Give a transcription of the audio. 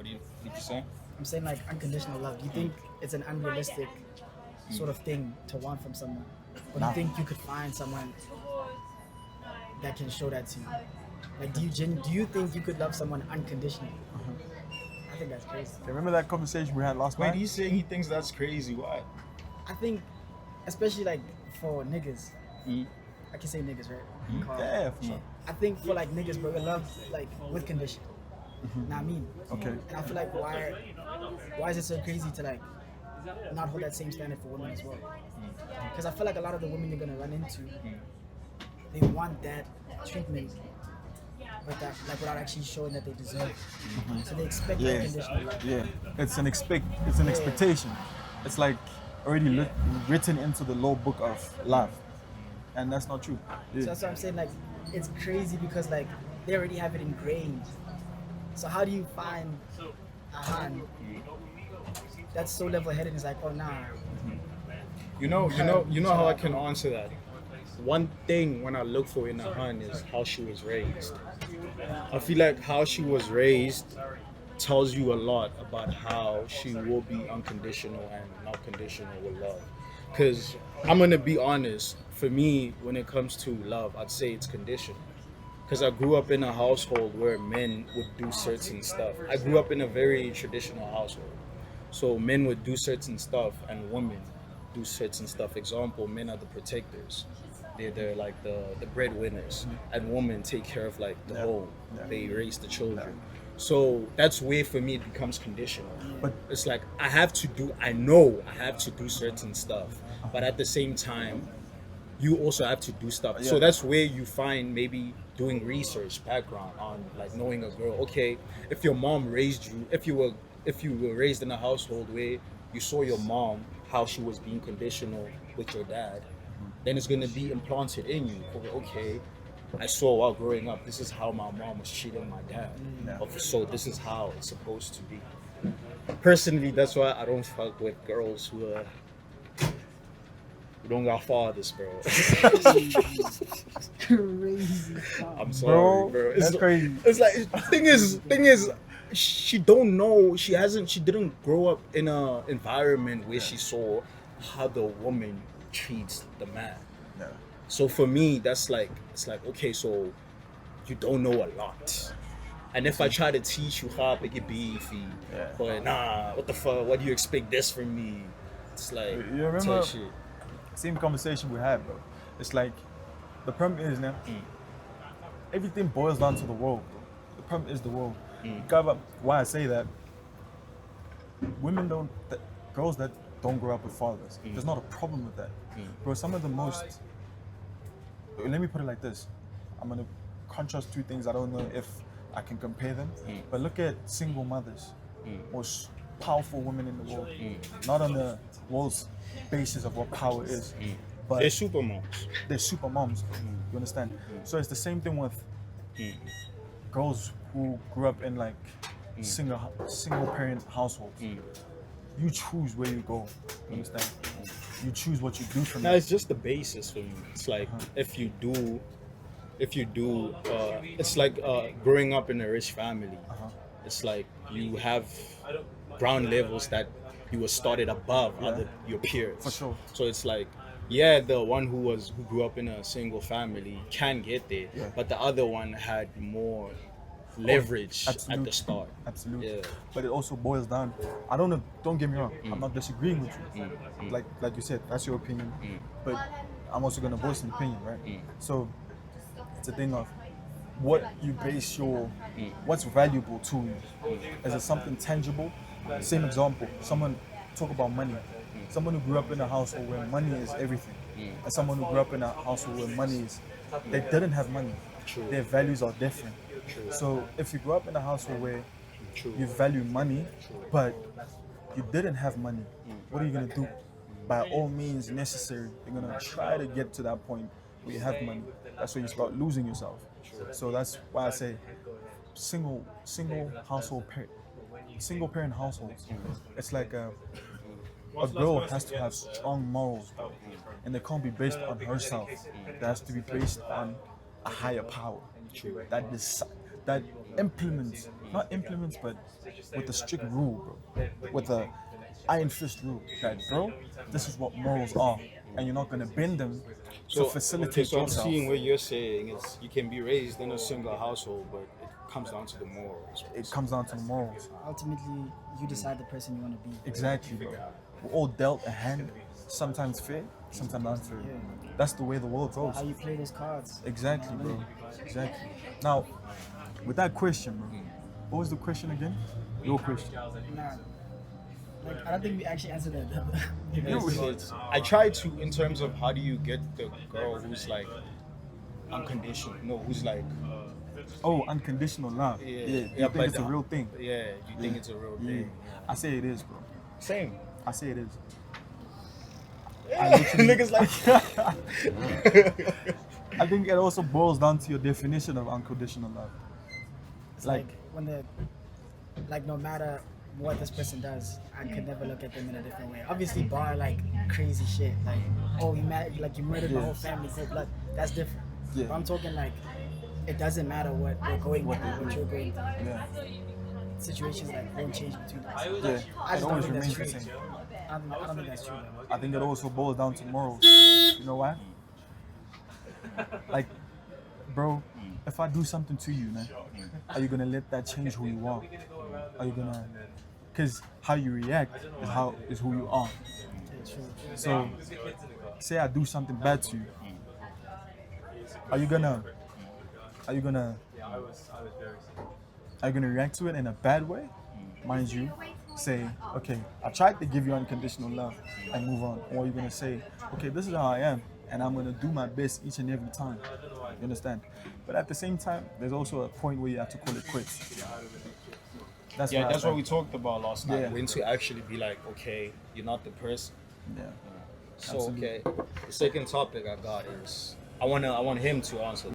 Did you say? I'm saying like unconditional love. Do you think it's an unrealistic sort of thing to want from someone? Or do you think you could find someone that can show that to you? Like, do you think you could love someone unconditionally? I think that's crazy. Remember that conversation we had last night? Wait, he's saying he thinks that's crazy. Why? I think, especially like for niggas, I can say niggas, right? Yeah, for sure. I think for like niggas, bro, we love like with condition. Not me. Okay. And I feel like why is it so crazy to like not hold that same standard for women as well? Because I feel like a lot of the women you're gonna run into, they want that treatment, but that like without actually showing that they deserve it. So they expect that conditional love. Yeah. It's an expectation. It's like already written into the law book of love, and that's not true. So that's what I'm saying. Like, it's crazy because like they already have it ingrained. So how do you find a hand that's so level-headed and is like, oh nah. You know how I can answer that. One thing when I look for in a hun is how she was raised. I feel like how she was raised tells you a lot about how she will be unconditional and not conditional with love. Because I'm gonna be honest, for me, when it comes to love, I'd say it's conditional. Because I grew up in a household where men would do certain stuff. I grew up in a very traditional household. So men would do certain stuff and women do certain stuff. Example, men are the protectors. They're like the breadwinners. And women take care of like the home. They raise the children. So that's where for me it becomes conditional. But it's like I know I have to do certain stuff. But at the same time, you also have to do stuff. So that's where you find maybe doing research background on like knowing a girl. Okay, if your mom raised you, if you were raised in a household where you saw your mom how she was being conditional with your dad, then it's gonna be implanted in you. Okay, I saw while growing up, this is how my mom was treating my dad. So this is how it's supposed to be. Personally, that's why I don't fuck with girls who don't got fathers, bro. Crazy. I'm sorry, bro. That's crazy. It's like thing is, she don't know. She didn't grow up in a environment where she saw how the woman treats the man. Yeah. So for me, it's like okay, so you don't know a lot. And if I try to teach you how to get beefy, but nah, what the fuck? What do you expect this from me? It's like You remember? shit. Same conversation we had, bro. It's like the problem is now everything boils down to the world, bro. The problem is the world. Why I say that, girls that don't grow up with fathers, there's not a problem with that. Bro, some of the most, let me put it like this. I'm gonna contrast two things. I don't know if I can compare them, but look at single mothers, most powerful women in the world. Not on the world's basis of what power is, but They're super moms. they're super moms. You understand? So it's the same thing with girls who grew up in like single parent households. You choose where you go. You understand? You choose what you do from No, it. it's just the basis for me. It's like if you do, it's like growing up in a rich family. It's like you have ground levels that you were started above your peers. For sure. So it's like, yeah, the one who grew up in a single family can get there, but the other one had more leverage at the start. Absolutely. Yeah. But it also boils down. I don't know. Don't get me wrong. I'm not disagreeing with you. Like you said, that's your opinion. But I'm also gonna voice an opinion, right? So it's a thing of what you base what's valuable to you. Is it something tangible? Same example. Someone talk about money. Someone who grew up in a household where money is everything, and someone who grew up in a household where money is, they didn't have money. Their values are different. So if you grew up in a household where you value money, but you didn't have money, what are you gonna do? By all means necessary, you're gonna try to get to that point where you have money. That's where you start losing yourself. So that's why I say single parent households. It's like a girl has to have strong morals, bro, and they can't be based on herself. It has to be based on a higher power that implements not implements, but with a strict rule, bro. With a iron fist rule that, bro, this is what morals are, and you're not gonna bend them to facilitate okay, so I'm yourself. seeing what you're saying. It's you can be raised in a single household, but it comes down to the morals. It comes down to the morals. Ultimately, you decide the person you want to be. Exactly, bro. We're all dealt a hand, sometimes fair, sometimes unfair. Yeah. That's the way the world goes. How you play those cards. Exactly, bro. Exactly. Now, with that question, bro, what was the question again? Your question. Nah. Like, I don't think we actually answered that. I try to in terms of how do you get the girl who's like unconditional, no, who's like Oh, unconditional love. Yeah, You yeah, think but it's a real thing? yeah, you think it's a real Yeah. thing. I say it is, bro. Same. I say it is. Niggas like I think it also boils down to your definition of unconditional love. It's like when like no matter what this person does, I could never look at them in a different way. Obviously, bar like crazy shit, like oh you murdered my whole family, cold blood. That's different. Yeah. But I'm talking like it doesn't matter what we're going through, what you're going through. Yeah. Situations like won't change between us. Yeah. I It just don't always think that's remains the true. same. I don't think that's true. Though. I think it also boils down to morals. You know why? Like, bro, if I do something to you, man, are you gonna let that change who you are? Are you gonna? Because how you react is who you are. Yeah, true. So, say I do something bad to you, are you gonna react to it in a bad way? Mind you, say, okay, I tried to give you unconditional love and move on. Or you're gonna say, okay, this is how I am, and I'm gonna do my best each and every time. You understand? But at the same time, there's also a point where you have to call it quits. That's yeah, what I that's what think. we talked about last night. Yeah. When to actually be like, okay, you're not the person. Yeah. So Absolutely. okay, the second topic I got is I want him to answer.